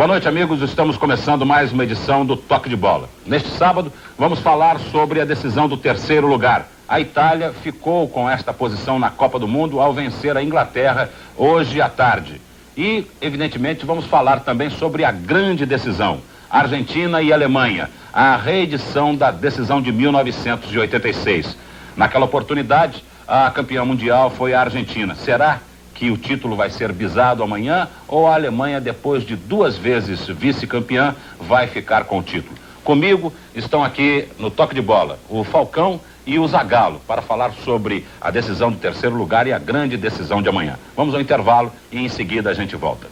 Boa noite, amigos. Estamos começando mais uma edição do Toque de Bola. Neste sábado, vamos falar sobre a decisão do terceiro lugar. A Itália ficou com esta posição na Copa do Mundo ao vencer a Inglaterra hoje à tarde. E, evidentemente, vamos falar também sobre a grande decisão. Argentina e Alemanha, a reedição da decisão de 1986. Naquela oportunidade, a campeã mundial foi a Argentina. Será que o título vai ser bisado amanhã ou a Alemanha, depois de 2 vezes vice-campeã, vai ficar com o título? Comigo estão aqui no Toque de Bola o Falcão e o Zagallo para falar sobre a decisão do terceiro lugar e a grande decisão de amanhã. Vamos ao intervalo e em seguida a gente volta.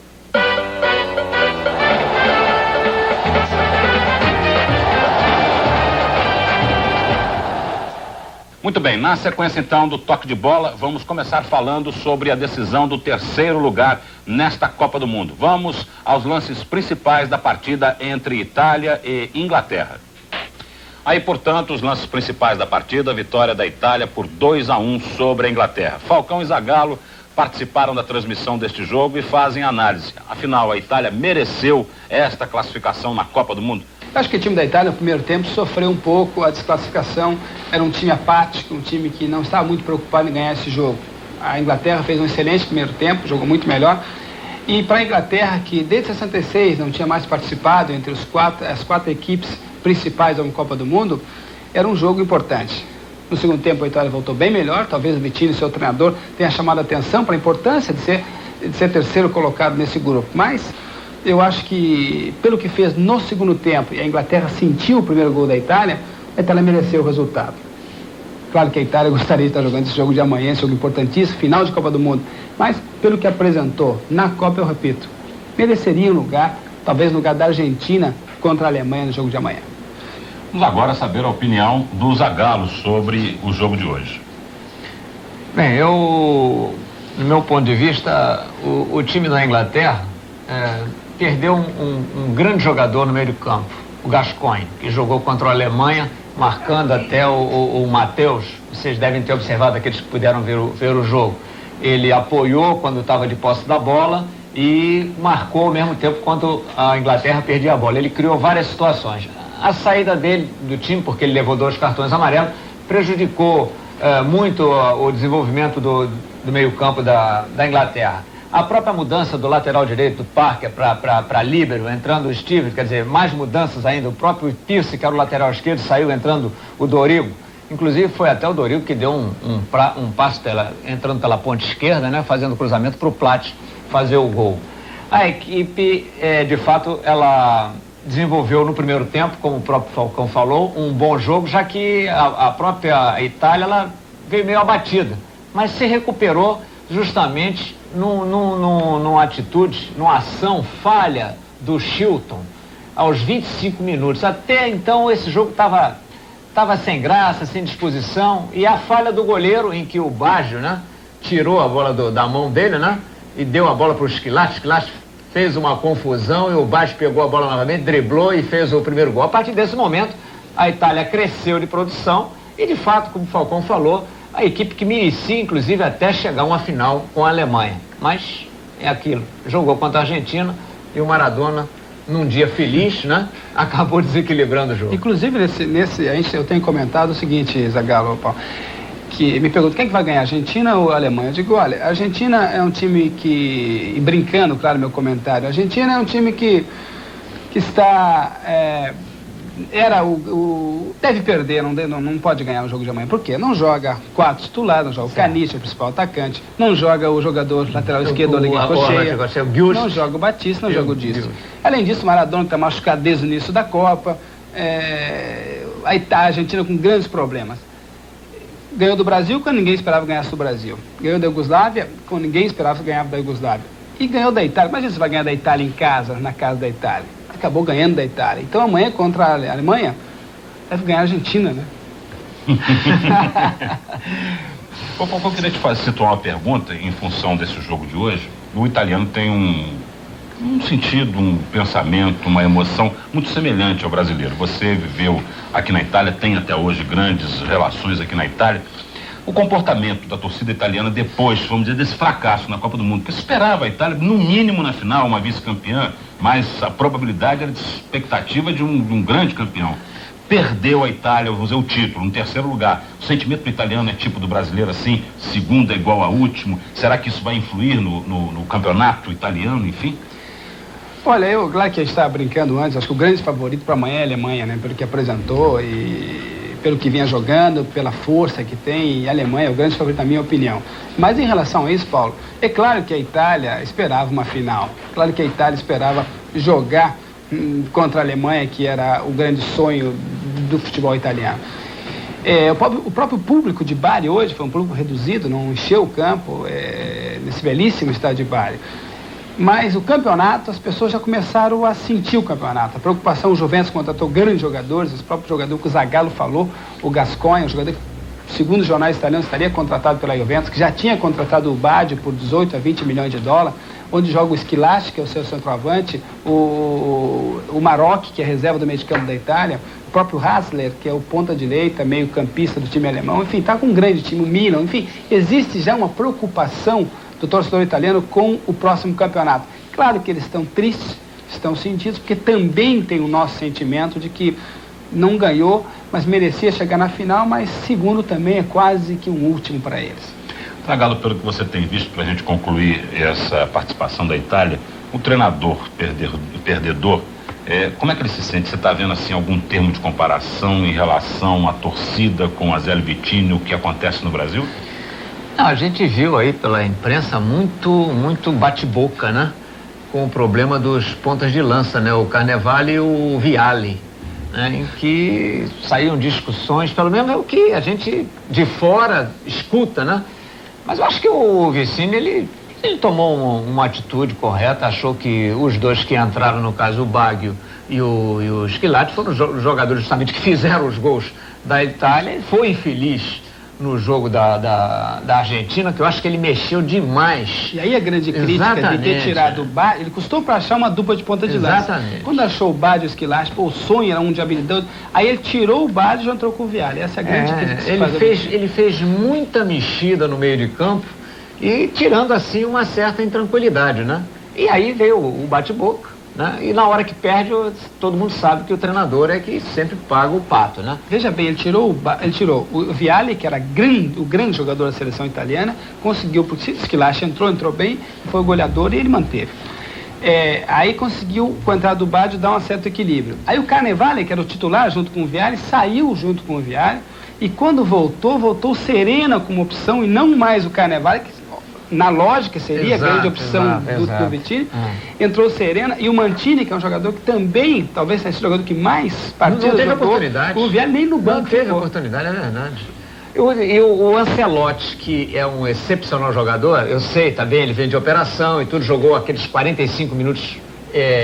Muito bem, na sequência então do Toque de Bola, vamos começar falando sobre a decisão do terceiro lugar nesta Copa do Mundo. Vamos aos lances principais da partida entre Itália e Inglaterra. Aí, portanto, os lances principais da partida, a vitória da Itália por 2-1 sobre a Inglaterra. Falcão e Zagallo participaram da transmissão deste jogo e fazem análise. Afinal, a Itália mereceu esta classificação na Copa do Mundo? Acho que o time da Itália, no primeiro tempo, sofreu um pouco a desclassificação. Era um time apático, um time que não estava muito preocupado em ganhar esse jogo. A Inglaterra fez um excelente primeiro tempo, jogou muito melhor. E para a Inglaterra, que desde 66 não tinha mais participado entre as quatro equipes principais da Copa do Mundo, era um jogo importante. No segundo tempo, a Itália voltou bem melhor. Talvez o Vitinho, seu treinador, tenha chamado a atenção para a importância de ser terceiro colocado nesse grupo. Mas eu acho que, pelo que fez no segundo tempo, e a Inglaterra sentiu o primeiro gol da Itália, a Itália mereceu o resultado. Claro que a Itália gostaria de estar jogando esse jogo de amanhã, esse jogo importantíssimo, final de Copa do Mundo. Mas, pelo que apresentou na Copa, eu repito, mereceria um lugar, talvez no lugar da Argentina contra a Alemanha no jogo de amanhã. Vamos agora saber a opinião do Zagallo sobre o jogo de hoje. Bem, no meu ponto de vista, o time da Inglaterra perdeu um grande jogador no meio do campo, o Gascoigne, que jogou contra a Alemanha, marcando até o Matheus. Vocês devem ter observado, aqueles que puderam ver o jogo. Ele apoiou quando estava de posse da bola e marcou ao mesmo tempo quando a Inglaterra perdia a bola. Ele criou várias situações. A saída dele do time, porque ele levou 2 cartões amarelos, prejudicou muito o desenvolvimento do meio-campo da Inglaterra. A própria mudança do lateral direito, do Parker, para líbero, entrando o Stevens, quer dizer, mais mudanças ainda. O próprio Pierce, que era o lateral esquerdo, saiu entrando o Dorigo. Inclusive foi até o Dorigo que deu um passe entrando pela ponta esquerda, né, fazendo cruzamento para o Plat fazer o gol. A equipe, de fato, ela desenvolveu no primeiro tempo, como o próprio Falcão falou, um bom jogo, já que a própria Itália ela veio meio abatida, mas se recuperou justamente numa atitude, numa ação falha do Shilton aos 25 minutos. Até então esse jogo estava sem graça, sem disposição, e a falha do goleiro em que o Baggio, né, tirou a bola da mão dele, né, e deu a bola para o Schillaci. Fez uma confusão e o Baggio pegou a bola novamente, driblou e fez o primeiro gol. A partir desse momento, a Itália cresceu de produção e, de fato, como o Falcão falou, a equipe que merecia, inclusive, até chegar a uma final com a Alemanha. Mas é aquilo, jogou contra a Argentina e o Maradona, num dia feliz, né, acabou desequilibrando o jogo. Inclusive, eu tenho comentado o seguinte, Zagallo, que me pergunta, quem é que vai ganhar, Argentina ou Alemanha? Eu digo, olha, a Argentina é um time que, e brincando, claro, meu comentário, a Argentina é um time que está, deve perder, não pode ganhar o jogo de amanhã. Por quê? Não joga 4 titulares, não joga o Caniche, o principal atacante, não joga o jogador lateral esquerdo, o Cocheia, não joga o Batista, não joga o Disto. Além disso, o Maradona está machucado desde o início da Copa, a Argentina com grandes problemas. Ganhou do Brasil quando ninguém esperava ganhar do Brasil. Ganhou da Iugoslávia quando ninguém esperava ganhar da Iugoslávia. E ganhou da Itália. Imagina se vai ganhar da Itália em casa, na casa da Itália. Acabou ganhando da Itália. Então amanhã contra a Alemanha, deve ganhar a Argentina, né? Eu queria te situar uma pergunta em função desse jogo de hoje. O italiano tem um sentido, um pensamento, uma emoção muito semelhante ao brasileiro. Você viveu aqui na Itália, tem até hoje grandes relações aqui na Itália. O comportamento da torcida italiana depois, vamos dizer, desse fracasso na Copa do Mundo, porque se esperava a Itália, no mínimo na final, uma vice-campeã, mas a probabilidade era de expectativa de um grande campeão. Perdeu a Itália, vou dizer, o título, no terceiro lugar. O sentimento do italiano é tipo do brasileiro, assim, segundo é igual a último. Será que isso vai influir no campeonato italiano, enfim? Olha, claro que a gente estava brincando antes, acho que o grande favorito para amanhã é a Alemanha, né? Pelo que apresentou e pelo que vinha jogando, pela força que tem, e a Alemanha é o grande favorito, na minha opinião. Mas em relação a isso, Paulo, é claro que a Itália esperava uma final. Claro que a Itália esperava jogar contra a Alemanha, que era o grande sonho do futebol italiano. O próprio público de Bari hoje foi um público reduzido, não encheu o campo, nesse belíssimo estádio de Bari. Mas o campeonato, as pessoas já começaram a sentir o campeonato. A preocupação, o Juventus contratou grandes jogadores, os próprios jogadores que o Zagallo falou, o Gascoigne, o jogador que, segundo os jornais italianos, estaria contratado pela Juventus, que já tinha contratado o Baggio por 18 a 20 milhões de dólares, onde joga o Schillaci, que é o seu centroavante, o Marocchi, que é a reserva do meio de campo da Itália, o próprio Hassler, que é o ponta-direita, meio-campista do time alemão, enfim, está com um grande time, o Milan, enfim, existe já uma preocupação do torcedor italiano com o próximo campeonato. Claro que eles estão tristes, estão sentidos, porque também tem o nosso sentimento de que não ganhou, mas merecia chegar na final, mas segundo também é quase que um último para eles. Zagallo, pelo que você tem visto, para a gente concluir essa participação da Itália, o treinador perdedor, como é que ele se sente? Você está vendo assim algum termo de comparação em relação à torcida com a Azeglio Vitinho, o que acontece no Brasil? Não, a gente viu aí pela imprensa muito bate-boca, né? Com o problema dos pontas de lança, né? O Carnevale e o Vialli, né? Em que saíram discussões, pelo menos é o que a gente de fora escuta, né? Mas eu acho que o Vicini, ele tomou uma atitude correta, achou que os dois que entraram, no caso o Baggio e o Schillaci, foram os jogadores justamente que fizeram os gols da Itália, e foi infeliz no jogo da Argentina, que eu acho que ele mexeu demais. E aí a grande crítica de ter tirado o Baggio, ele custou para achar uma dupla de ponta de lança. Quando achou o Baggio e o Schillaci, o sonho era um de habilidoso, aí ele tirou o Baggio e já entrou com o Vialli. Essa é a grande crítica que se faz. Ele fez muita mexida no meio de campo e tirando assim uma certa intranquilidade, né? E aí veio o bate-boca. Né? E na hora que perde, todo mundo sabe que o treinador é que sempre paga o pato, né? Veja bem, ele tirou o Vialli, que era o grande jogador da seleção italiana, conseguiu, porque o Schillaci entrou bem, foi o goleador e ele manteve. Aí conseguiu, com a entrada do Baggio, dar um certo equilíbrio. Aí o Carnevale, que era o titular junto com o Vialli, saiu junto com o Vialli, e quando voltou Serena como opção, e não mais o Carnevale, que na lógica seria a grande opção do Vitinho. Entrou o Serena e o Mantini, que é um jogador que também, talvez seja o jogador que mais partidas não teve jogou, oportunidade. O Vialli nem no banco. Não teve oportunidade, é verdade. E o Ancelotti, que é um excepcional jogador, eu sei, tá bem, ele vem de operação e tudo, jogou aqueles 45 minutos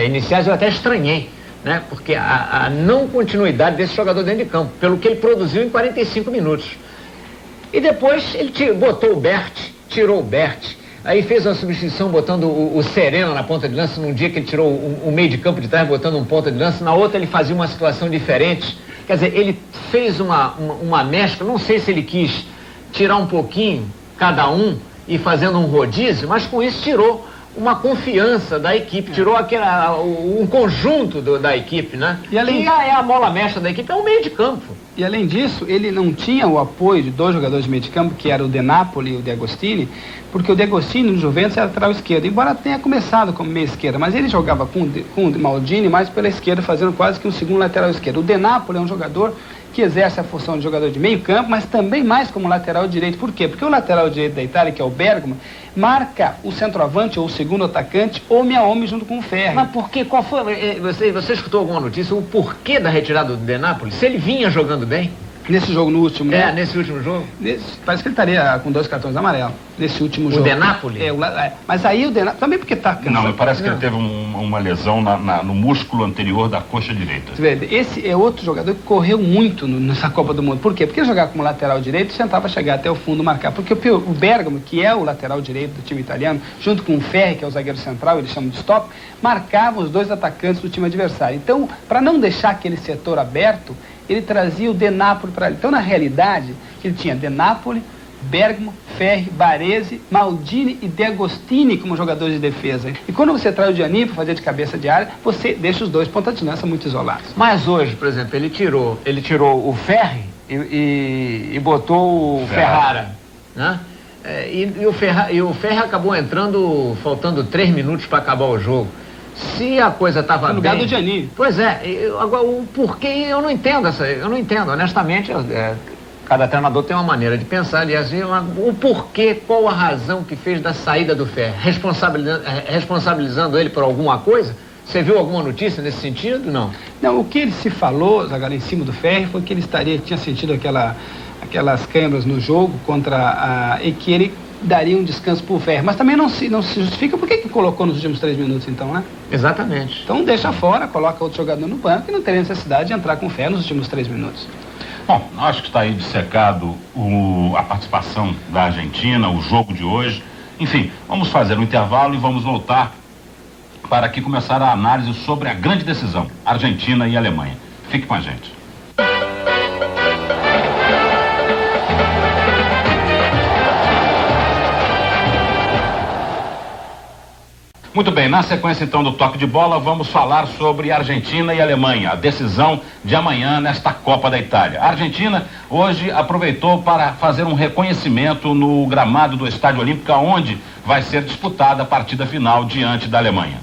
iniciais, eu até estranhei, né? Porque a não continuidade desse jogador dentro de campo, pelo que ele produziu em 45 minutos. E depois ele botou o Berti, tirou o Berti, aí fez uma substituição botando o Serena na ponta de lança, num dia que ele tirou o meio de campo de trás, botando um ponta de lança, na outra ele fazia uma situação diferente. Quer dizer, ele fez uma mescla, não sei se ele quis tirar um pouquinho cada um e fazendo um rodízio, mas com isso tirou uma confiança da equipe, tirou um conjunto da equipe, né? E além que é a mola mestra da equipe, é o meio de campo. E além disso, ele não tinha o apoio de dois jogadores de meio de campo, que era o De Napoli e o De Agostini, porque o De Agostini no Juventus era lateral esquerdo, embora tenha começado como meia esquerda, mas ele jogava com o Maldini mais pela esquerda, fazendo quase que um segundo lateral esquerdo. O De Napoli é um jogador que exerce a função de jogador de meio campo, mas também mais como lateral direito. Por quê? Porque o lateral direito da Itália, que é o Bergamo, marca o centroavante ou o segundo atacante homem a homem junto com o Ferri. Mas por quê? Qual foi? Você escutou alguma notícia? O porquê da retirada do De Napoli? Se ele vinha jogando bem? Nesse jogo, no último, né? Nesse último jogo? Parece que ele estaria com 2 cartões amarelos, nesse último jogo. O De Napoli? Mas aí o De Napoli, também porque tá cansado. Não, me parece que ele teve uma lesão no músculo anterior da coxa direita. Esse é outro jogador que correu muito nessa Copa do Mundo. Por quê? Porque ele jogava como lateral direito e tentava chegar até o fundo marcar. Porque o Bergamo, que é o lateral direito do time italiano, junto com o Ferri, que é o zagueiro central, eles chamam de stop, marcava os dois atacantes do time adversário. Então, para não deixar aquele setor aberto, ele trazia o De Napoli para ele. Então, na realidade, ele tinha De Napoli, Bergamo, Ferri, Baresi, Maldini e De Agostini como jogadores de defesa. E quando você traz o Giannini para fazer de cabeça de área, você deixa os dois pontas de lança muito isolados. Mas hoje, por exemplo, ele tirou o Ferri e botou o Ferrara, né? E o Ferri acabou entrando faltando 3 minutos para acabar o jogo. Se a coisa estava bem... No lugar do Giannini. Pois é, agora o porquê eu não entendo honestamente, cada treinador tem uma maneira de pensar, aliás, o porquê, qual a razão que fez da saída do Ferri, responsabilizando ele por alguma coisa? Você viu alguma notícia nesse sentido? Não. Não, o que ele se falou, Zagallo, em cima do Ferri, foi que ele tinha sentido aquelas câimbras no jogo e que ele daria um descanso pro Ferri. Mas também não se justifica por que colocou nos últimos 3 minutos, então, né? Exatamente. Então deixa fora, coloca outro jogador no banco e não teria necessidade de entrar com o Ferri nos últimos 3 minutos. Bom, acho que está aí dissecado a participação da Argentina, o jogo de hoje. Enfim, vamos fazer um intervalo e vamos voltar para aqui começar a análise sobre a grande decisão, Argentina e Alemanha. Fique com a gente. Muito bem, na sequência então do toque de bola, vamos falar sobre Argentina e Alemanha, a decisão de amanhã nesta Copa da Itália. A Argentina hoje aproveitou para fazer um reconhecimento no gramado do Estádio Olímpico, onde vai ser disputada a partida final diante da Alemanha.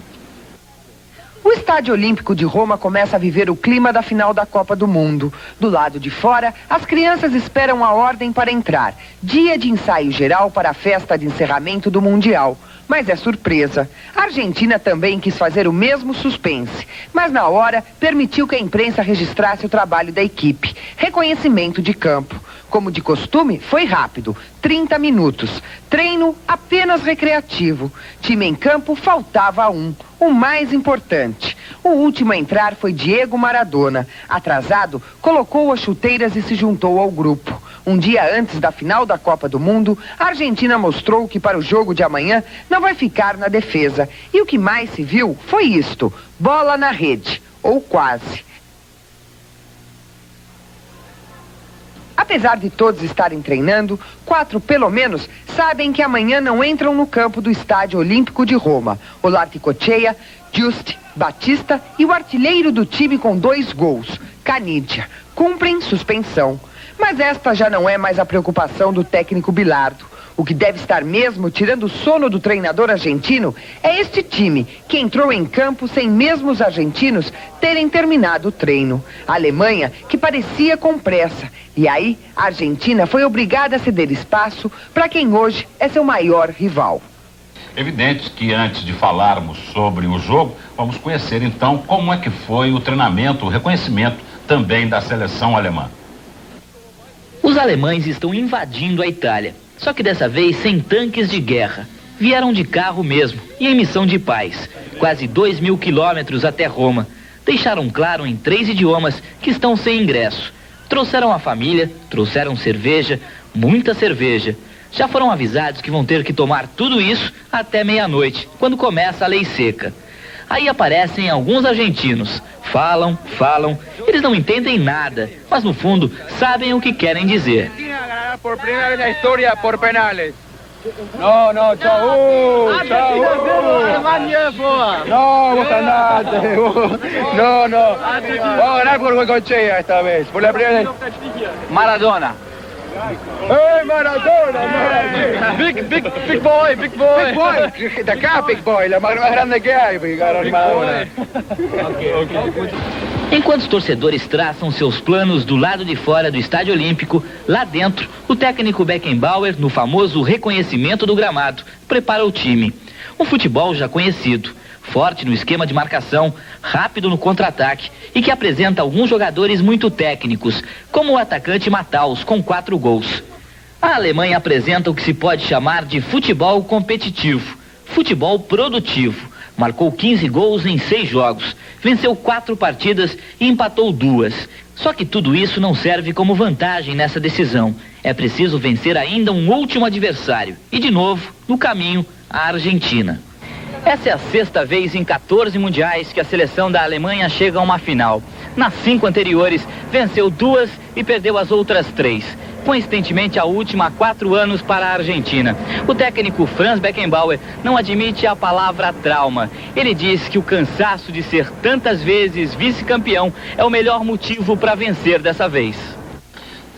O Estádio Olímpico de Roma começa a viver o clima da final da Copa do Mundo. Do lado de fora, as crianças esperam a ordem para entrar. Dia de ensaio geral para a festa de encerramento do Mundial. Mas é surpresa. A Argentina também quis fazer o mesmo suspense, mas na hora permitiu que a imprensa registrasse o trabalho da equipe. Reconhecimento de campo. Como de costume, foi rápido, 30 minutos. Treino apenas recreativo. Time em campo faltava um, o mais importante. O último a entrar foi Diego Maradona. Atrasado, colocou as chuteiras e se juntou ao grupo. Um dia antes da final da Copa do Mundo, a Argentina mostrou que para o jogo de amanhã não vai ficar na defesa. E o que mais se viu foi isto: bola na rede, ou quase. Apesar de todos estarem treinando, 4 pelo menos sabem que amanhã não entram no campo do Estádio Olímpico de Roma. Olarticocheia, Just, Batista e o artilheiro do time com 2 gols, Canidia, cumprem suspensão. Mas esta já não é mais a preocupação do técnico Bilardo. O que deve estar mesmo tirando o sono do treinador argentino é este time, que entrou em campo sem mesmo os argentinos terem terminado o treino. A Alemanha, que parecia com pressa. E aí, a Argentina foi obrigada a ceder espaço para quem hoje é seu maior rival. Evidente que antes de falarmos sobre o jogo, vamos conhecer então como é que foi o treinamento, o reconhecimento também da seleção alemã. Os alemães estão invadindo a Itália, só que dessa vez sem tanques de guerra. Vieram de carro mesmo e em missão de paz. Quase 2.000 quilômetros até Roma. Deixaram claro em 3 idiomas que estão sem ingresso. Trouxeram a família, trouxeram cerveja, muita cerveja. Já foram avisados que vão ter que tomar tudo isso até meia-noite, quando começa a lei seca. Aí aparecem alguns argentinos. Falam, eles não entendem nada, mas no fundo sabem o que querem dizer. Por primeira vez na história por penales. No, chau, Alemania boa. No, vos andate. No. Vamos a ganar por Goicoechea esta vez. Por la primera vez. Maradona. Hey, Maradona. Big boy. Big boy. De acá, big boy. La más grande que hay, Maradona. Enquanto os torcedores traçam seus planos do lado de fora do Estádio Olímpico, lá dentro, o técnico Beckenbauer, no famoso reconhecimento do gramado, prepara o time. Um futebol já conhecido, forte no esquema de marcação, rápido no contra-ataque e que apresenta alguns jogadores muito técnicos, como o atacante Matthaus, com 4 gols. A Alemanha apresenta o que se pode chamar de futebol competitivo, futebol produtivo. Marcou 15 gols em 6 jogos, venceu 4 partidas e empatou 2. Só que tudo isso não serve como vantagem nessa decisão. É preciso vencer ainda um último adversário. E de novo, no caminho, a Argentina. Essa é a 6ª vez em 14 mundiais que a seleção da Alemanha chega a uma final. Nas 5 anteriores, venceu 2 e perdeu as outras 3. coincidentemente a última há 4 anos para a Argentina. O técnico Franz Beckenbauer não admite a palavra trauma. Ele diz que o cansaço de ser tantas vezes vice-campeão é o melhor motivo para vencer dessa vez.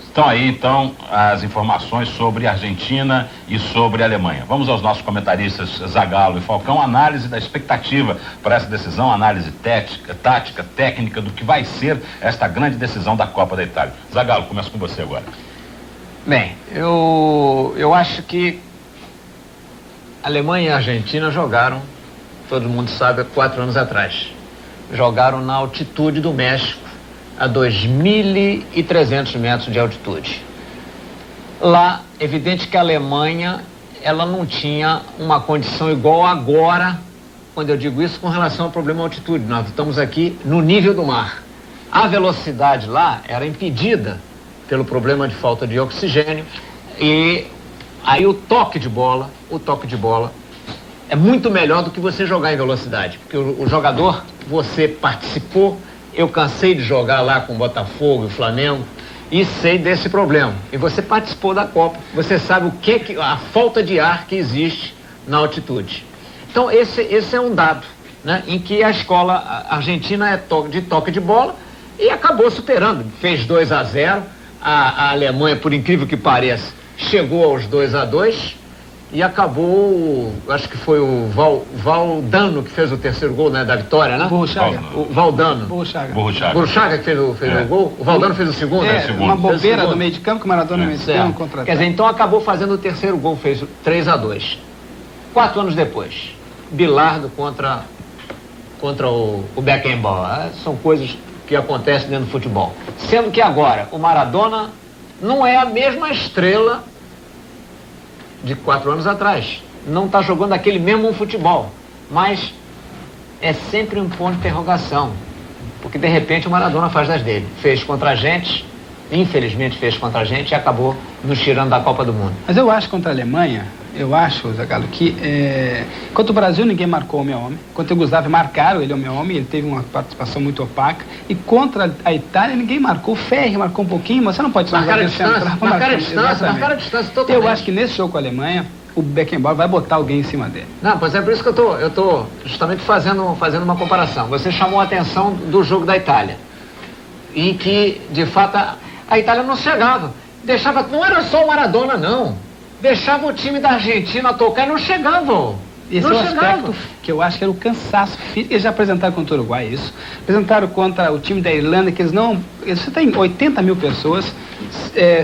Estão aí, então, as informações sobre a Argentina e sobre a Alemanha. Vamos aos nossos comentaristas Zagallo e Falcão, análise da expectativa para essa decisão, análise tática, técnica, do que vai ser esta grande decisão da Copa da Itália. Zagallo, começo com você agora. Bem, eu acho que Alemanha e Argentina jogaram, todo mundo sabe, 4 anos atrás. Jogaram na altitude do México, a 2.300 metros de altitude. Lá, evidente que a Alemanha, ela não tinha uma condição igual agora, quando eu digo isso com relação ao problema altitude. Nós estamos aqui no nível do mar. A velocidade lá era impedida pelo problema de falta de oxigênio, e aí o toque de bola é muito melhor do que você jogar em velocidade, porque o jogador, você participou. Eu cansei de jogar lá com o Botafogo e o Flamengo e sei desse problema. E você participou da Copa, você sabe a falta de ar que existe na altitude. Então esse é um dado, né, em que a escola argentina é toque de bola e acabou superando. Fez 2-0, a Alemanha, por incrível que pareça, chegou aos 2-2 e acabou, acho que foi o Valdano que fez o terceiro gol, né, da vitória, né? Burruchaga. O Valdano. Burruchaga que fez o gol. O Valdano fez o segundo. Uma bobeira do meio de campo que o Maradona no meio de campo contra-ataque. Quer dizer, então acabou fazendo o terceiro gol, fez 3-2. 4 anos depois, Bilardo contra o Beckenbauer. São coisas que acontecem dentro do futebol. Sendo que agora o Maradona não é a mesma estrela de 4 anos atrás. Não está jogando aquele mesmo futebol. Mas é sempre um ponto de interrogação. Porque de repente o Maradona faz das dele. Fez contra a gente, infelizmente fez contra a gente e acabou nos tirando da Copa do Mundo. Mas eu acho contra a Alemanha, Zagallo, que contra o Brasil ninguém marcou o meu homem. Contra o Yugoslávia marcaram ele, o meu homem, ele teve uma participação muito opaca. E contra a Itália ninguém marcou. O Ferri marcou um pouquinho, mas você não pode só marcar a distância totalmente. Eu acho que nesse jogo com a Alemanha, o Beckenbauer vai botar alguém em cima dele. Não, pois é por isso que eu tô justamente fazendo uma comparação. Você chamou a atenção do jogo da Itália, em que, de fato, a Itália não chegava. Não era só o Maradona, não. Deixava o time da Argentina tocar e não chegavam. Esse é o aspecto que eu acho que era o cansaço físico. Eles já apresentaram contra o Uruguai isso. Apresentaram contra o time da Irlanda, que você tem 80 mil pessoas,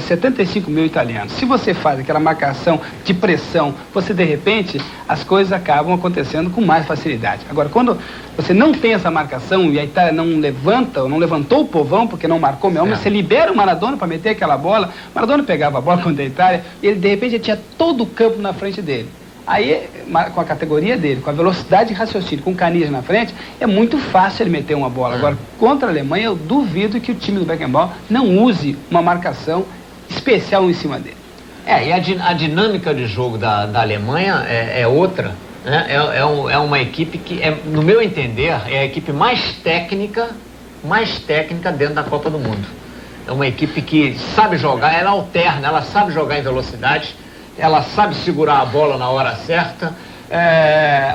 75 mil italianos. Se você faz aquela marcação de pressão, você de repente, as coisas acabam acontecendo com mais facilidade. Agora, quando você não tem essa marcação e a Itália não levantou o povão porque não marcou meu homem, você libera o Maradona para meter aquela bola. O Maradona pegava a bola contra a Itália e ele de repente tinha todo o campo na frente dele. Aí, com a categoria dele, com a velocidade de raciocínio, com o Canija na frente, é muito fácil ele meter uma bola. Agora, contra a Alemanha, eu duvido que o time do Beckenbauer não use uma marcação especial em cima dele. E a dinâmica de jogo da Alemanha é outra, né? É uma equipe que, no meu entender, é a equipe mais técnica dentro da Copa do Mundo. É uma equipe que sabe jogar, ela alterna, ela sabe jogar em velocidade, ela sabe segurar a bola na hora certa.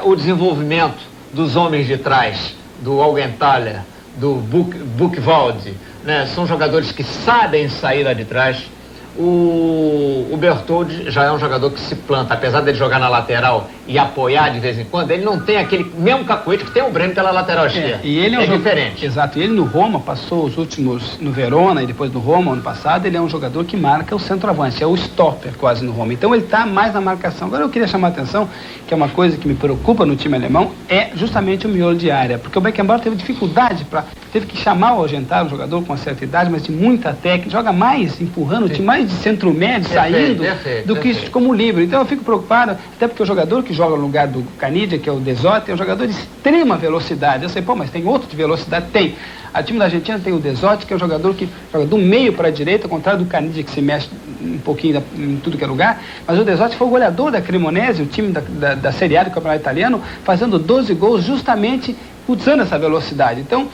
O desenvolvimento dos homens de trás, do Augenthaler, do Buchwald, né? São jogadores que sabem sair lá de trás. O Bertoldi já é um jogador que se planta, apesar de ele jogar na lateral e apoiar de vez em quando, ele não tem aquele mesmo cacuete que tem o Breno pela lateral esquerda. E ele é diferente. Exato, e ele no Roma passou os últimos, no Verona e depois no Roma, ano passado, ele é um jogador que marca o centroavante, é o stopper quase no Roma. Então ele está mais na marcação. Agora eu queria chamar a atenção, que é uma coisa que me preocupa no time alemão, é justamente o miolo de área, porque o Beckenbauer teve dificuldade, teve que chamar o Augenthaler, um jogador com uma certa idade, mas de muita técnica, joga mais empurrando o time, mais de centro médio, saindo, do que isso como livre. Então eu fico preocupado, até porque o jogador que joga no lugar do Canija, que é o De Zotti, é um jogador de extrema velocidade. Eu sei, mas tem outro de velocidade? Tem. A time da Argentina tem o De Zotti, que é um jogador que joga do meio para a direita, ao contrário do Canija, que se mexe um pouquinho em tudo que é lugar. Mas o De Zotti foi o goleador da Cremonese, o time da Série A do Campeonato Italiano, fazendo 12 gols justamente usando essa velocidade. Então,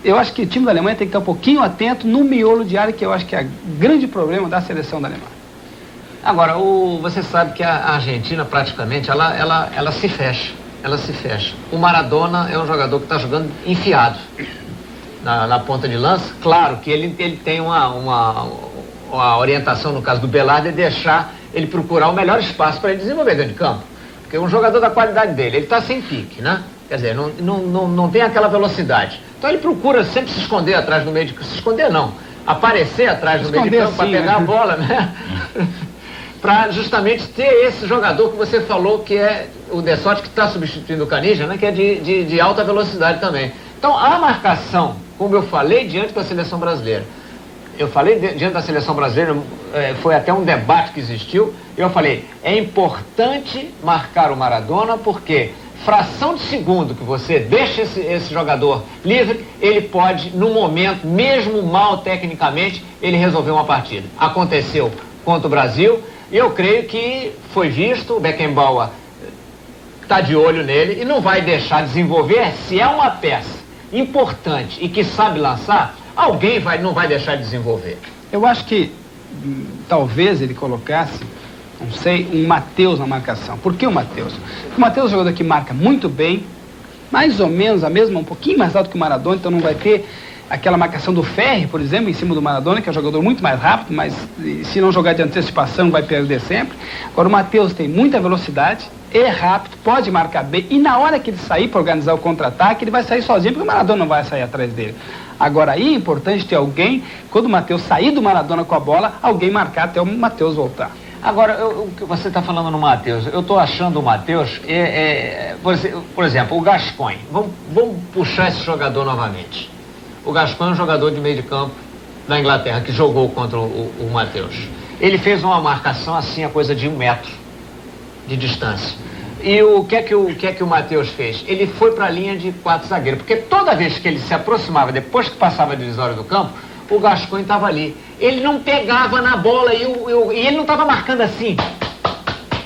Eu acho que o time da Alemanha tem que estar um pouquinho atento no miolo de área, que eu acho que é o grande problema da seleção da Alemanha. Agora, você sabe que a Argentina praticamente, ela se fecha. Ela se fecha. O Maradona é um jogador que está jogando enfiado na ponta de lança. Claro que ele tem uma orientação, no caso do Belardo, é deixar ele procurar o melhor espaço para ele desenvolver dentro de campo. Porque um jogador da qualidade dele, ele está sem pique, né? Quer dizer, não tem aquela velocidade. Então ele procura sempre se esconder atrás do meio de campo. Se esconder não, aparecer atrás do meio de campo para pegar a bola, né? Para justamente ter esse jogador que você falou que é o De Sotti, que está substituindo o Canija, né? Que é de alta velocidade também. Então a marcação, como eu falei, diante da seleção brasileira. Eu falei diante da seleção brasileira, foi até um debate que existiu. Eu falei, é importante marcar o Maradona porque fração de segundo que você deixa esse jogador livre, ele pode, no momento, mesmo mal tecnicamente, ele resolver uma partida. Aconteceu contra o Brasil e eu creio que foi visto, o Beckenbauer está de olho nele e não vai deixar desenvolver. Se é uma peça importante e que sabe lançar, alguém não vai deixar de desenvolver. Eu acho que talvez ele colocasse, não sei, um Matheus na marcação. Por que o Matheus? O Matheus é um jogador que marca muito bem, mais ou menos a mesma, um pouquinho mais alto que o Maradona, então não vai ter aquela marcação do Ferri, por exemplo, em cima do Maradona, que é um jogador muito mais rápido, mas se não jogar de antecipação vai perder sempre. Agora o Matheus tem muita velocidade, é rápido, pode marcar bem, e na hora que ele sair para organizar o contra-ataque, ele vai sair sozinho, porque o Maradona não vai sair atrás dele. Agora aí é importante ter alguém, quando o Matheus sair do Maradona com a bola, alguém marcar até o Matheus voltar. Agora, o que você está falando no Matheus, eu estou achando o Matheus, por exemplo, o Gascoigne. Vamos puxar esse jogador novamente. O Gascoigne é um jogador de meio de campo da Inglaterra, que jogou contra o Matheus. Ele fez uma marcação assim, a coisa de 1 metro de distância. E o que é que o Matheus fez? Ele foi para a linha de 4 zagueiros, porque toda vez que ele se aproximava, depois que passava a divisória do campo, o Gascoigne estava ali. Ele não pegava na bola e ele não estava marcando assim,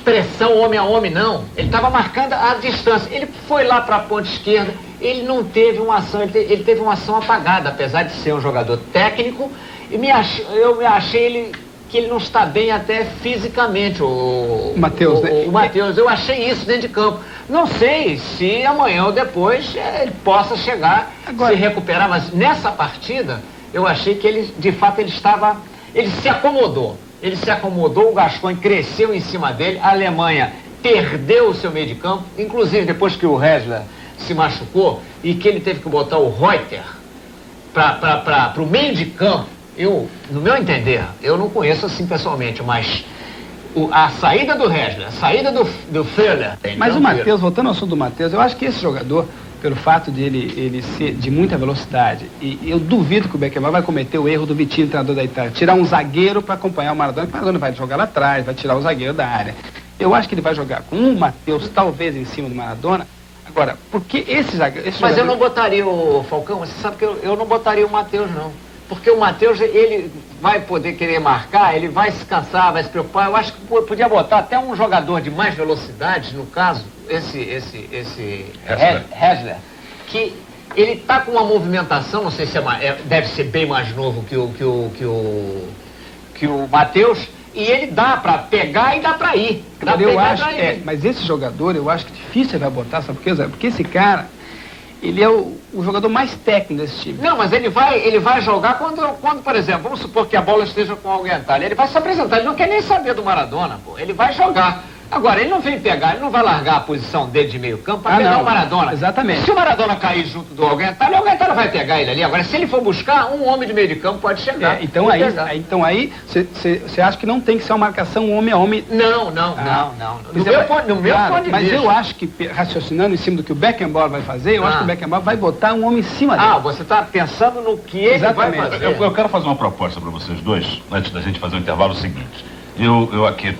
pressão homem a homem, não. Ele estava marcando a distância. Ele foi lá para a ponta esquerda, ele não teve uma ação, ele teve uma ação apagada, apesar de ser um jogador técnico, e eu me achei que ele não está bem até fisicamente, o Matheus, né? O Matheus, eu achei isso dentro de campo. Não sei se amanhã ou depois ele possa chegar, se recuperar, mas nessa partida eu achei que ele, de fato, ele se acomodou. Ele se acomodou, o Gascoigne cresceu em cima dele, a Alemanha perdeu o seu meio de campo, inclusive depois que o Ressler se machucou e que ele teve que botar o Reuter para o meio de campo. No meu entender, eu não conheço assim pessoalmente, mas a saída do Ressler, a saída do Föhler... Mas o Matheus, voltando ao assunto do Matheus, eu acho que esse jogador, pelo fato de ele ser de muita velocidade, e eu duvido que o Beckenbauer vai cometer o erro do Vitinho, treinador da Itália, tirar um zagueiro para acompanhar o Maradona, que o Maradona vai jogar lá atrás, vai tirar o zagueiro da área. Eu acho que ele vai jogar com o Matheus, talvez em cima do Maradona. Agora, porque esse zagueiro... Mas eu não botaria o Falcão, você sabe que eu não botaria o Matheus, não. Porque o Matheus, ele vai poder querer marcar, ele vai se cansar, vai se preocupar. Eu acho que podia botar até um jogador de mais velocidade, no caso, esse Ressler, que ele tá com uma movimentação, não sei se deve ser bem mais novo que o Matheus, e ele dá para pegar e dá para ir. Mas esse jogador, eu acho que difícil ele vai botar, sabe por quê? Porque esse cara, ele é o jogador mais técnico desse time. Não, mas ele vai jogar quando, por exemplo, vamos supor que a bola esteja com o Aguentalho. Ele vai se apresentar, ele não quer nem saber do Maradona, pô. Ele vai jogar. Agora, ele não vem pegar, ele não vai largar a posição dele de meio campo para pegar o Maradona. Exatamente. Se o Maradona cair junto do Aguentalho, o Aguentalho vai pegar ele ali. Agora, se ele for buscar, um homem de meio de campo pode chegar. Então aí, você acha que não tem que ser uma marcação homem a homem? Não. No meu ponto de vista. Mas eu acho que, raciocinando em cima do que o Beckenbauer vai fazer, eu acho que o Beckenbauer vai botar um homem em cima dele. Você está pensando no que ele vai fazer. Eu quero fazer uma proposta para vocês dois, antes da gente fazer o intervalo seguinte. Eu aqui...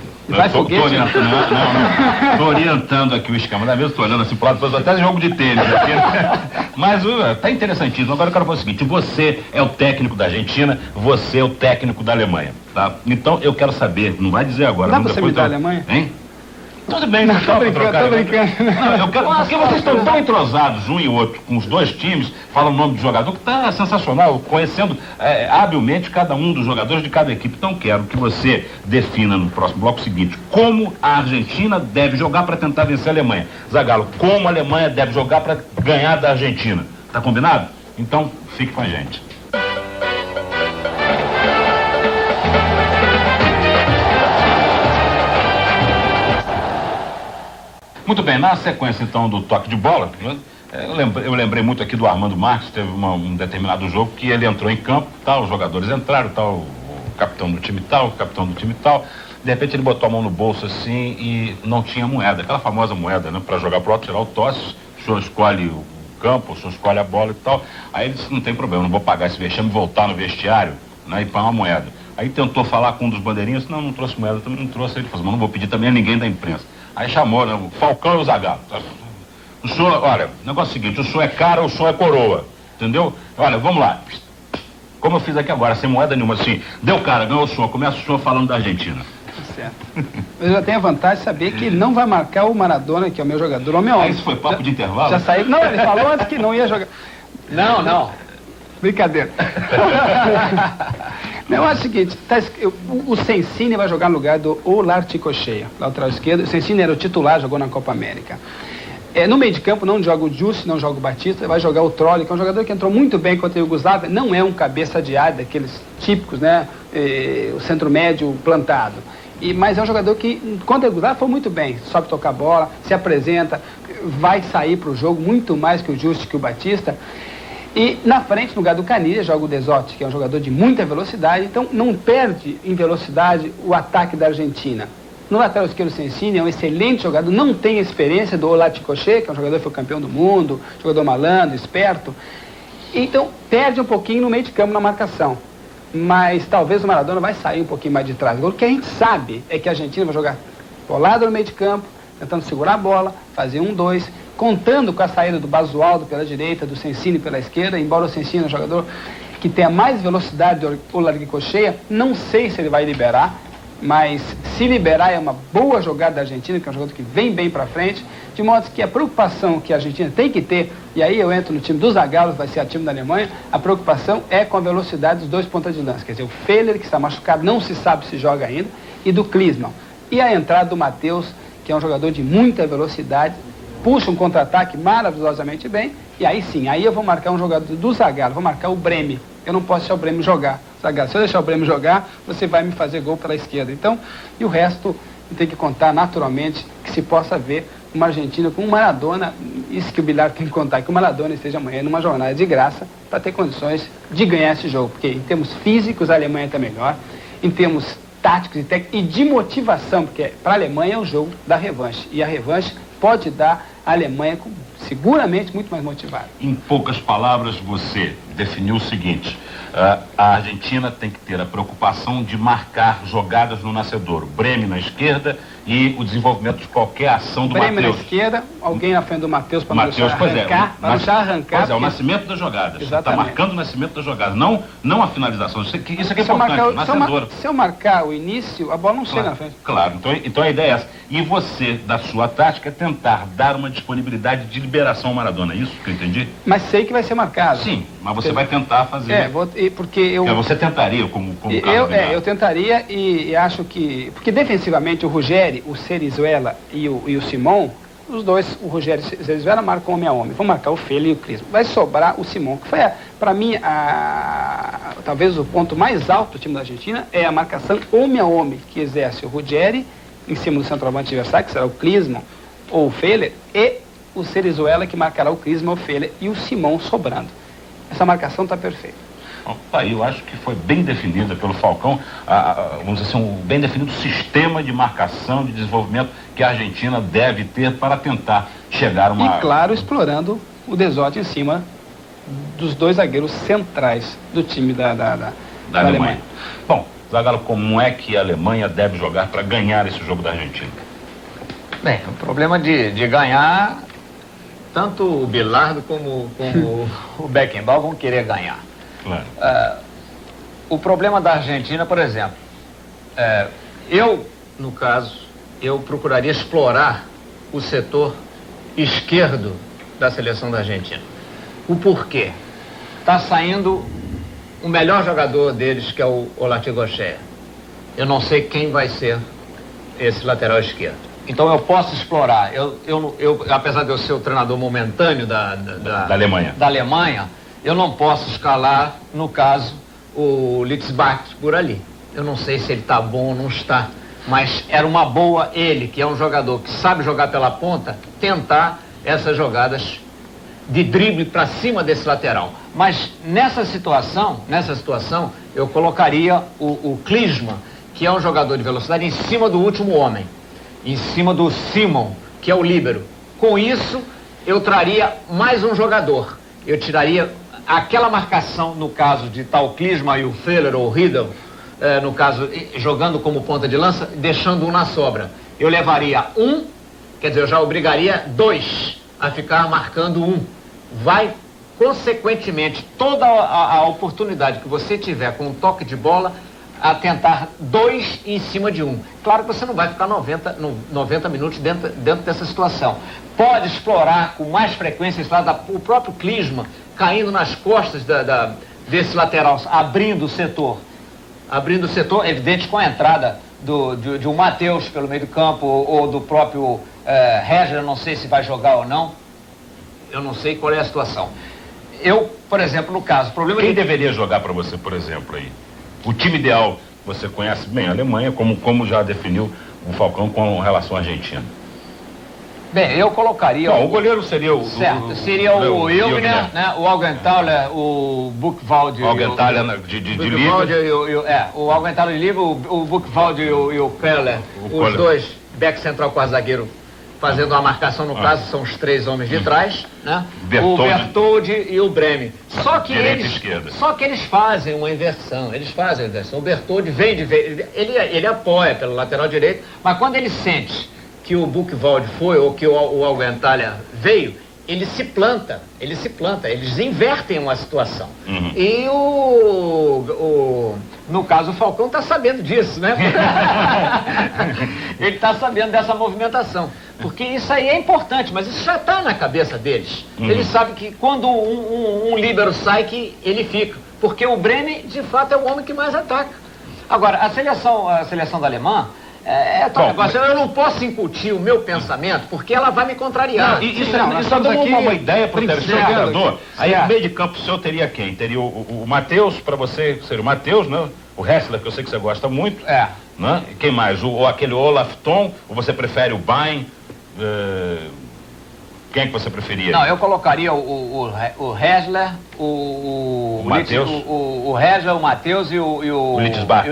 Tô orientando aqui o esquema da mesa, tô olhando assim pro lado, depois até jogo de tênis aqui. Mas tá interessantíssimo. Agora eu quero fazer o seguinte: você é o técnico da Argentina, você é o técnico da Alemanha, tá? Então eu quero saber, não vai dizer agora. Dá pra você imitar a Alemanha? Hein? Tudo bem, não tô brincando. Não, eu quero, porque vocês estão tão entrosados, um e outro, com os dois times, falam o nome do jogador, que está sensacional, conhecendo habilmente cada um dos jogadores de cada equipe. Então quero que você defina no próximo bloco o seguinte: como a Argentina deve jogar para tentar vencer a Alemanha. Zagallo, como a Alemanha deve jogar para ganhar da Argentina. Tá combinado? Então, fique com a gente. Muito bem, na sequência então do toque de bola, né, eu lembrei muito aqui do Armando Marques. Teve um determinado jogo que ele entrou em campo, tal, os jogadores entraram, tal, o capitão do time tal, o capitão do time tal. De repente ele botou a mão no bolso assim e não tinha moeda, aquela famosa moeda, né, para jogar pro alto, tirar o tosse. O senhor escolhe o campo, o senhor escolhe a bola e tal. Aí ele disse: não tem problema, não vou pagar esse vexame, voltar no vestiário, né, e pagar uma moeda. Aí tentou falar com um dos bandeirinhos: não trouxe moeda, também não trouxe. Ele falou: mas não vou pedir também a ninguém da imprensa. Aí chamou, né, o Falcão e o Zagallo. O senhor, olha, o negócio é o seguinte: o senhor é cara, o senhor é coroa, entendeu? Olha, vamos lá. Como eu fiz aqui agora, sem moeda nenhuma, assim, deu cara, ganhou o senhor, começa o senhor falando da Argentina. Certo. Eu já tenho a vantagem de saber que ele não vai marcar o Maradona, que é o meu jogador, ou meu homem. Isso foi papo de intervalo? Já saiu. Não, ele falou antes que não ia jogar. Não. Brincadeira. Eu acho o seguinte: o Sensini vai jogar no lugar do Olarticocheia, lateral esquerdo. O Sensini era o titular, jogou na Copa América. No meio de campo não joga o Justi, não joga o Batista, vai jogar o Trolli, que é um jogador que entrou muito bem contra a Iugoslávia. Não é um cabeça de área, daqueles típicos, né? O centro médio plantado. Mas é um jogador que, contra a Iugoslávia, foi muito bem. Sobe tocar bola, se apresenta, vai sair para o jogo muito mais que o Justi, que o Batista. E na frente, no lugar do Caniggia, joga o Desotti, que é um jogador de muita velocidade. Então não perde em velocidade o ataque da Argentina. No lateral esquerdo, Sensini é um excelente jogador, não tem a experiência do Olarticocheia, que é um jogador que foi campeão do mundo, jogador malandro, esperto. Então perde um pouquinho no meio de campo na marcação. Mas talvez o Maradona vai sair um pouquinho mais de trás. O que a gente sabe é que a Argentina vai jogar colado no meio de campo, tentando segurar a bola, fazer 1-2, contando com a saída do Basualdo pela direita, do Sensini pela esquerda. Embora o Sensini é um jogador que tenha mais velocidade do Olarticocheia, não sei se ele vai liberar, mas se liberar é uma boa jogada da Argentina, que é um jogador que vem bem para frente, de modo que a preocupação que a Argentina tem que ter, e aí eu entro no time dos Zagallo, vai ser a time da Alemanha, a preocupação é com a velocidade dos dois pontas de lança, quer dizer, o Fehler, que está machucado, não se sabe se joga ainda, e do Klinsmann. E a entrada do Matheus, que é um jogador de muita velocidade, puxa um contra-ataque maravilhosamente bem, e aí sim, aí eu vou marcar um jogador do Zagallo, vou marcar o Breme. Eu não posso deixar o Breme jogar. Zagallo, se eu deixar o Breme jogar, você vai me fazer gol pela esquerda. Então, e o resto tem que contar naturalmente que se possa ver uma Argentina com um Maradona. Isso que o Bilar tem que contar, que o Maradona esteja amanhã numa jornada de graça para ter condições de ganhar esse jogo. Porque em termos físicos a Alemanha está melhor, em termos táticos e técnicos e de motivação, porque para a Alemanha é o jogo da revanche. E a revanche pode dar a Alemanha seguramente muito mais motivada. Em poucas palavras, você definiu o seguinte: a Argentina tem que ter a preocupação de marcar jogadas no nascedouro. Breme na esquerda e o desenvolvimento de qualquer ação do Matheus. Breme na esquerda, alguém na frente do Matheus para não deixar arrancar. Para deixar arrancar. Pois é, o nascimento das jogadas. Você está marcando o nascimento das jogadas, não a finalização. Isso aqui é importante, o nascedouro. Se eu marcar o início, a bola não chega na frente. Claro, então a ideia é essa. E você, da sua tática, é tentar dar uma disponibilidade de liberação ao Maradona. É isso que eu entendi? Mas sei que vai ser marcado. Sim, mas você vai tentar fazer. Porque você tentaria, como eu tentaria e acho que... Porque defensivamente o Ruggeri, o Cerizuela e o Simon, os dois, o Ruggeri e o Cerizuela, marcam homem a homem. Vão marcar o Fehler e o Klinsmann. Vai sobrar o Simon, que foi, para mim, talvez o ponto mais alto do time da Argentina é a marcação homem a homem, que exerce o Ruggeri em cima do centroavante adversário, que será o Klinsmann ou o Fehler, e o Cerizuela, que marcará o Klinsmann ou o Fehler, e o Simon sobrando. Essa marcação está perfeita. Bom, aí eu acho que foi bem definida pelo Falcão, vamos dizer assim, um bem definido sistema de marcação, de desenvolvimento que a Argentina deve ter para tentar chegar a uma... E claro, explorando o Desotti em cima dos dois zagueiros centrais do time da Alemanha. Bom, Zagallo, como é que a Alemanha deve jogar para ganhar esse jogo da Argentina? Bem, o problema de ganhar, tanto o Bilardo como o Beckenbauer vão querer ganhar. Claro. O problema da Argentina, por exemplo, eu, no caso, eu procuraria explorar o setor esquerdo da seleção da Argentina. O porquê? Está saindo o melhor jogador deles, que é o Olatigochea. Eu não sei quem vai ser esse lateral esquerdo. Então eu posso explorar. Apesar de eu ser o treinador momentâneo da Alemanha, eu não posso escalar, no caso, o Litzbach por ali. Eu não sei se ele está bom ou não está, mas era uma boa ele, que é um jogador que sabe jogar pela ponta, tentar essas jogadas de drible para cima desse lateral. Mas nessa situação, eu colocaria o Klinsmann, que é um jogador de velocidade, em cima do último homem, em cima do Simon, que é o líbero. Com isso, eu traria mais um jogador. Eu tiraria aquela marcação, no caso de tal Klinsmann e o Feller ou o Riedel, no caso, jogando como ponta de lança, deixando um na sobra. Eu levaria um, quer dizer, eu já obrigaria dois a ficar marcando um. Vai, consequentemente, toda a oportunidade que você tiver com um toque de bola, a tentar dois em cima de um. Claro que você não vai ficar 90 minutos dentro dessa situação. Pode explorar com mais frequência esse lado, o próprio Klinsmann caindo nas costas desse lateral, abrindo o setor. Evidente, com a entrada de um Matheus pelo meio do campo, ou do próprio Regler, não sei se vai jogar ou não. Eu não sei qual é a situação. Eu, por exemplo, no caso, o problema... Quem deveria jogar para você, por exemplo, aí? O time ideal, você conhece bem a Alemanha, como já definiu o Falcão com relação à Argentina. Bem, eu colocaria... Não, o goleiro seria o... Certo, seria o Ilgner, né? O Augenthaler, o Buchwald... O Augenthaler de Liga. O Augenthaler de Liga, o Buchwald e o Keller. Os dois, back central com a zagueiro, fazendo uma marcação, no caso, são os três homens de trás, né? O Bertoldi e o Breme. Só que eles fazem uma inversão, O Bertoldi ele apoia pelo lateral direito, mas quando ele sente que o Buchwald foi, ou que o Augenthaler veio, ele se planta, eles invertem uma situação. E no caso, o Falcão está sabendo disso, né? Ele está sabendo dessa movimentação. Porque isso aí é importante, mas isso já está na cabeça deles. Eles sabem que quando um líbero sai, que ele fica. Porque o Breme, de fato, é o homem que mais ataca. Agora, a seleção da Alemã, eu não posso incutir o meu pensamento, porque ela vai me contrariar. Isso é uma ideia para o telespectador. Aí no meio de campo o senhor teria quem? Teria o Matheus, para você, seria o Matheus, né? O Hessler, que eu sei que você gosta muito. Né? Quem mais? Aquele Olaf Thon, ou você prefere o Bain? Quem é que você preferia? Não, eu colocaria o Hessler, o Matheus, o Hessler, o Matheus e o Litzbach.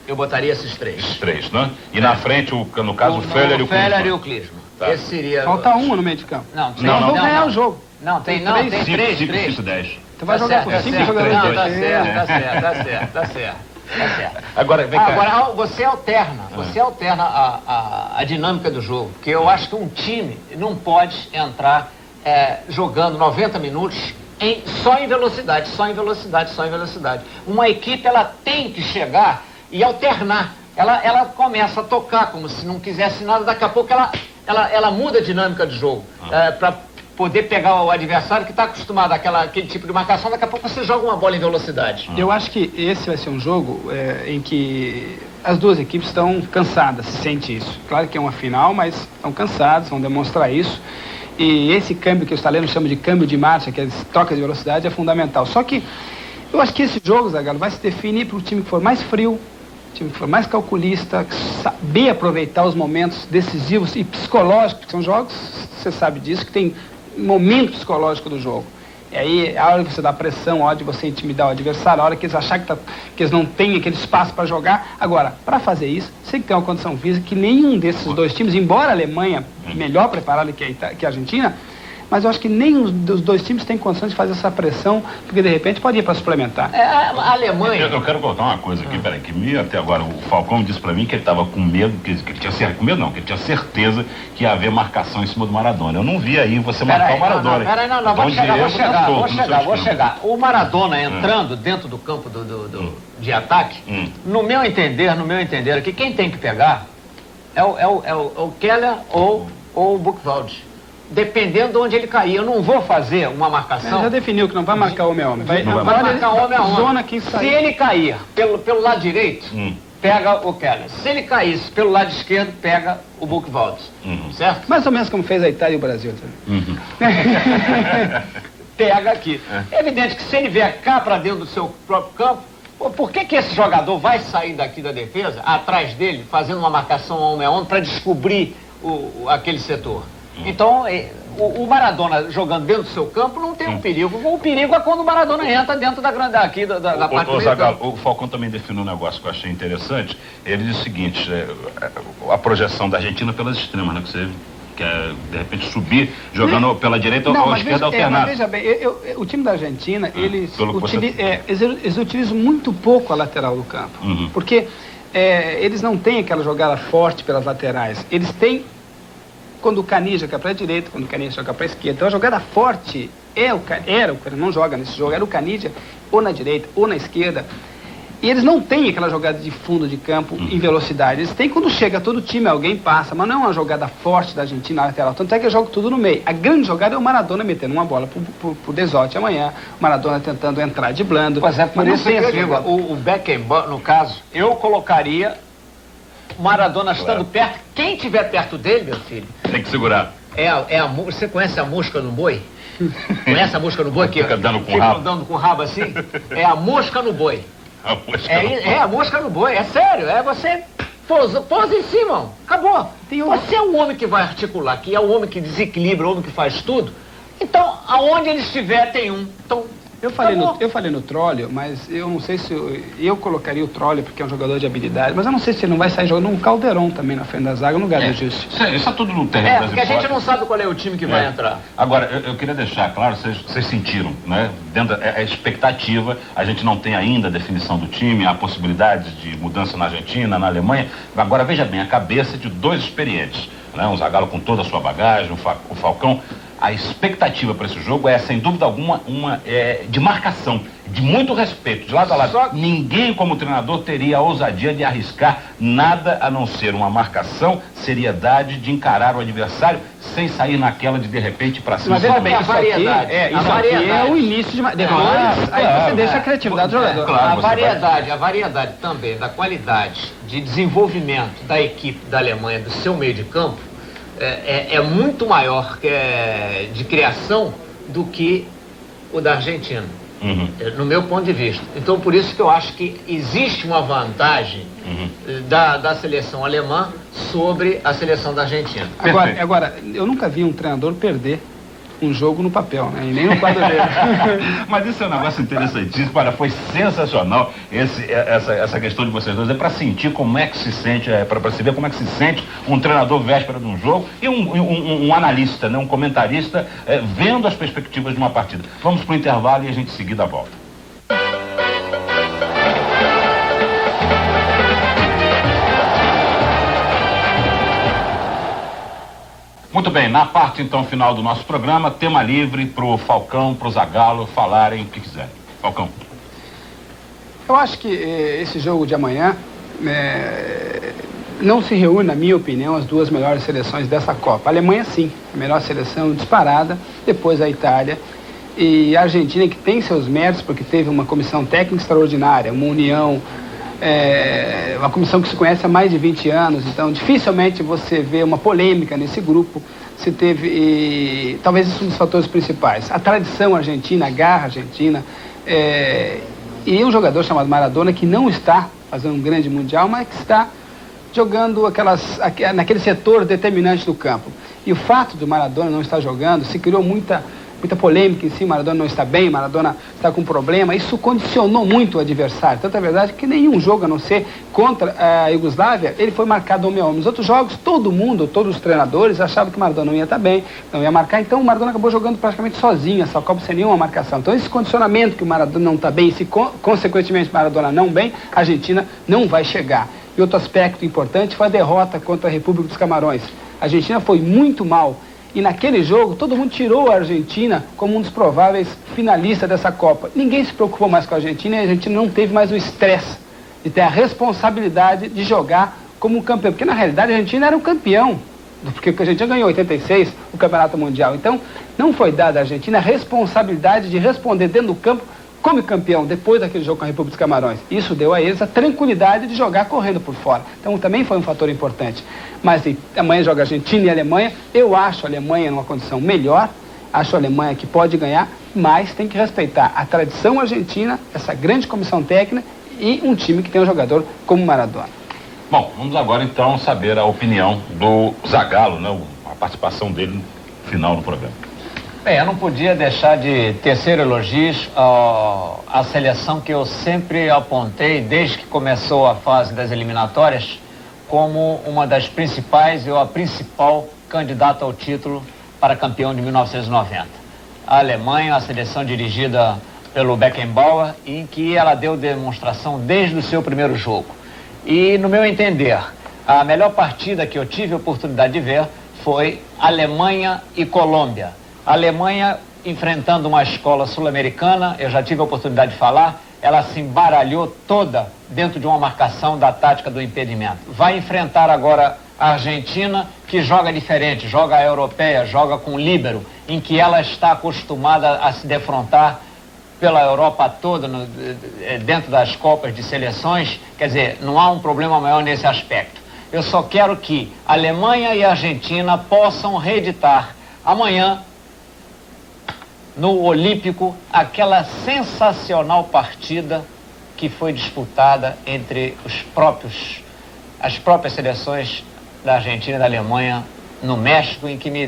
Eu botaria esses três. Esses três, né? E na frente, no caso, o Feller e o Klinsmann. Tá. Esse seria... Falta um no meio de campo. Não, vamos ganhar o jogo. Não, tem três. 5, 10. Então vai jogar por 5 jogadores. Não, tá certo. Agora, vem cá. Agora, você alterna a dinâmica do jogo, porque eu acho que um time não pode entrar jogando 90 minutos só em velocidade. Uma equipe, ela tem que chegar e alternar. Ela começa a tocar como se não quisesse nada, daqui a pouco ela muda a dinâmica do jogo, para poder pegar o adversário que está acostumado àquele tipo de marcação, daqui a pouco você joga uma bola em velocidade. Eu acho que esse vai ser um jogo em que as duas equipes estão cansadas, se sente isso. Claro que é uma final, mas estão cansados, vão demonstrar isso. E esse câmbio que os italianos chamam de câmbio de marcha, que é as trocas de velocidade, é fundamental. Só que eu acho que esse jogo, Zagallo, vai se definir para o time que for mais frio, time que for mais calculista, que saber aproveitar os momentos decisivos e psicológicos, porque são jogos, você sabe disso, que tem momento psicológico do jogo. E aí, a hora de você dar pressão, a hora de você intimidar o adversário, a hora que eles acharem que eles não têm aquele espaço para jogar. Agora, para fazer isso, você tem que ter uma condição física que nenhum desses dois times, embora a Alemanha melhor preparada que a Argentina, mas eu acho que nenhum dos dois times tem condições de fazer essa pressão, porque de repente pode ir para suplementar. A Alemanha... Eu quero contar uma coisa aqui, peraí, que até agora o Falcão disse para mim que ele estava com medo, que ele tinha certeza que ia haver marcação em cima do Maradona. Eu não vi aí você marcar o Maradona. Vou chegar. O Maradona entrando dentro do campo de ataque, no meu entender aqui, quem tem que pegar é o Keller ou o Buchwald. Dependendo de onde ele cair. Eu não vou fazer uma marcação. Já definiu que não vai marcar homem a homem. Não vai marcar homem a homem. Zona que Se ele cair pelo lado direito, pega o Keller. Se ele caísse pelo lado esquerdo, pega o Buchwald. Certo? Mais ou menos como fez a Itália e o Brasil. Pega aqui. É evidente que se ele vier cá para dentro do seu próprio campo, por que esse jogador vai sair daqui da defesa, atrás dele, fazendo uma marcação homem a homem para descobrir aquele setor? Então, o Maradona jogando dentro do seu campo não tem um perigo. O perigo é quando o Maradona entra dentro da parte Zagallo, o Falcão também definiu um negócio que eu achei interessante. Ele diz o seguinte, a projeção da Argentina pelas extremas, né? Que você quer, de repente, subir jogando pela direita ou esquerda alternada. Veja bem, o time da Argentina, eles utilizam muito pouco a lateral do campo. Porque eles não têm aquela jogada forte pelas laterais. Eles têm, quando o Cani joga para a direita, quando o Cani joga para a esquerda. Então a jogada forte não joga nesse jogo, era o Canidia ou na direita ou na esquerda. E eles não têm aquela jogada de fundo de campo em velocidade. Eles têm quando chega todo time, alguém passa, mas não é uma jogada forte da Argentina na lateral. Tanto é que eu jogo tudo no meio. A grande jogada é o Maradona metendo uma bola pro Desotti amanhã, o Maradona tentando entrar driblando. Pois é, por isso que eu digo, o Beckenbauer, no caso, eu colocaria o Maradona estando perto. Quem estiver perto dele, meu filho... Tem que segurar. Você conhece a mosca no boi? Conhece a mosca no boi? Fica dando com o rabo. Dando com o rabo assim? É a mosca no boi. A mosca no boi, é sério. É você pousa em cima, acabou. Você é um homem que vai articular, que é o homem que desequilibra, o homem que faz tudo. Então, aonde ele estiver, tem um. Então, eu falei no Trollio, mas eu não sei se eu colocaria o Trollio porque é um jogador de habilidade, mas eu não sei se ele não vai sair jogando um Caldeirão também na frente da zaga, no lugar do Justo. Isso é tudo no terreno das porque a gente não sabe qual é o time que vai entrar. Agora, eu queria deixar claro, vocês sentiram, né? Dentro da expectativa, a gente não tem ainda a definição do time, há possibilidades de mudança na Argentina, na Alemanha. Agora, veja bem, a cabeça de dois experientes, né? Um Zagallo com toda a sua bagagem, o Falcão. A expectativa para esse jogo é, sem dúvida alguma, de marcação, de muito respeito, de lado a lado. Ninguém, como treinador, teria a ousadia de arriscar nada a não ser uma marcação, seriedade de encarar o adversário sem sair naquela de repente, para cima. Mas veja bem, isso aqui é o início de... Depois, aí você deixa a criatividade do jogador. A variedade também da qualidade de desenvolvimento da equipe da Alemanha, do seu meio de campo, é muito maior de criação do que o da Argentina, no meu ponto de vista. Então, por isso que eu acho que existe uma vantagem da seleção alemã sobre a seleção da Argentina. Agora, eu nunca vi um treinador perder um jogo no papel, né? E nem no quadro dele. Mas isso é um negócio interessantíssimo. Olha, foi sensacional essa questão de vocês dois. É para sentir como é que se sente, para se ver como é que se sente um treinador véspera de um jogo e um analista, né? Um comentarista vendo as perspectivas de uma partida. Vamos para o intervalo e a gente em seguida volta. Muito bem, na parte então final do nosso programa, tema livre para o Falcão, para o Zagallo falarem o que quiserem. Falcão. Eu acho que esse jogo de amanhã não se reúne, na minha opinião, as duas melhores seleções dessa Copa. A Alemanha, sim, a melhor seleção disparada, depois a Itália. E a Argentina, que tem seus méritos, porque teve uma comissão técnica extraordinária, uma união, uma comissão que se conhece há mais de 20 anos, então dificilmente você vê uma polêmica nesse grupo. Se teve, talvez isso é um dos fatores principais. A tradição argentina, a garra argentina, e um jogador chamado Maradona, que não está fazendo um grande mundial, mas que está jogando naquele setor determinante do campo. E o fato do Maradona não estar jogando, se criou muita polêmica em si. Maradona não está bem, Maradona está com problema. Isso condicionou muito o adversário. Tanto é verdade que nenhum jogo, a não ser contra a Iugoslávia, ele foi marcado homem a homem. Nos outros jogos, todos os treinadores achavam que Maradona não ia estar bem, não ia marcar. Então o Maradona acabou jogando praticamente sozinho essa Copa, sem nenhuma marcação. Então esse condicionamento que o Maradona não está bem, se consequentemente Maradona não bem, a Argentina não vai chegar. E outro aspecto importante foi a derrota contra a República dos Camarões. A Argentina foi muito mal. E naquele jogo, todo mundo tirou a Argentina como um dos prováveis finalistas dessa Copa. Ninguém se preocupou mais com a Argentina e a Argentina não teve mais o estresse de ter a responsabilidade de jogar como um campeão, porque na realidade a Argentina era um campeão, porque a Argentina ganhou em 86 o Campeonato Mundial. Então, não foi dada à Argentina a responsabilidade de responder dentro do campo como campeão, depois daquele jogo com a República dos Camarões. Isso deu a eles a tranquilidade de jogar correndo por fora. Então, também foi um fator importante. Mas amanhã joga Argentina e Alemanha. Eu acho a Alemanha numa condição melhor, acho a Alemanha que pode ganhar, mas tem que respeitar a tradição argentina, essa grande comissão técnica e um time que tem um jogador como Maradona. Bom, vamos agora então saber a opinião do Zagallo, né, a participação dele no final do programa. Bem, eu não podia deixar de tecer elogios à seleção que eu sempre apontei, desde que começou a fase das eliminatórias, como uma das principais, ou a principal candidata ao título para campeão de 1990. A Alemanha, a seleção dirigida pelo Beckenbauer, em que ela deu demonstração desde o seu primeiro jogo. E, no meu entender, a melhor partida que eu tive a oportunidade de ver foi Alemanha e Colômbia. A Alemanha enfrentando uma escola sul-americana, eu já tive a oportunidade de falar, ela se embaralhou toda dentro de uma marcação da tática do impedimento. Vai enfrentar agora a Argentina, que joga diferente, joga a europeia, joga com líbero, em que ela está acostumada a se defrontar pela Europa toda, dentro das Copas de Seleções. Quer dizer, não há um problema maior nesse aspecto. Eu só quero que a Alemanha e a Argentina possam reeditar amanhã, no Olímpico, aquela sensacional partida que foi disputada entre as próprias seleções da Argentina e da Alemanha no México, em que me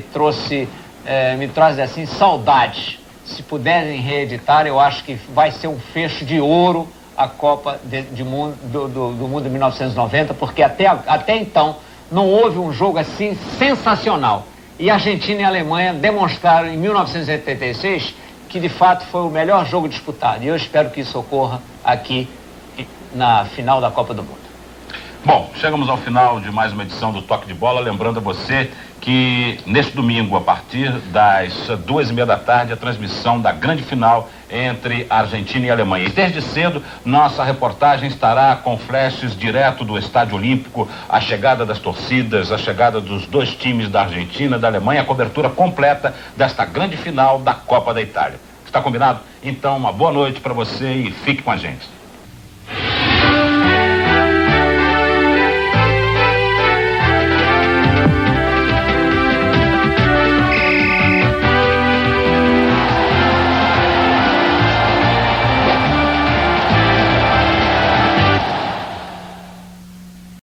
traz assim saudades. Se puderem reeditar, eu acho que vai ser um fecho de ouro a Copa do Mundo de 1990, porque até então não houve um jogo assim sensacional. E a Argentina e a Alemanha demonstraram em 1986 que de fato foi o melhor jogo disputado. E eu espero que isso ocorra aqui na final da Copa do Mundo. Bom, chegamos ao final de mais uma edição do Toque de Bola. Lembrando a você que neste domingo, a partir das 2h30 da tarde, a transmissão da grande final entre a Argentina e a Alemanha. E desde cedo, nossa reportagem estará com flashes direto do Estádio Olímpico, a chegada das torcidas, a chegada dos dois times da Argentina e da Alemanha, a cobertura completa desta grande final da Copa da Itália. Está combinado? Então, uma boa noite para você e fique com a gente.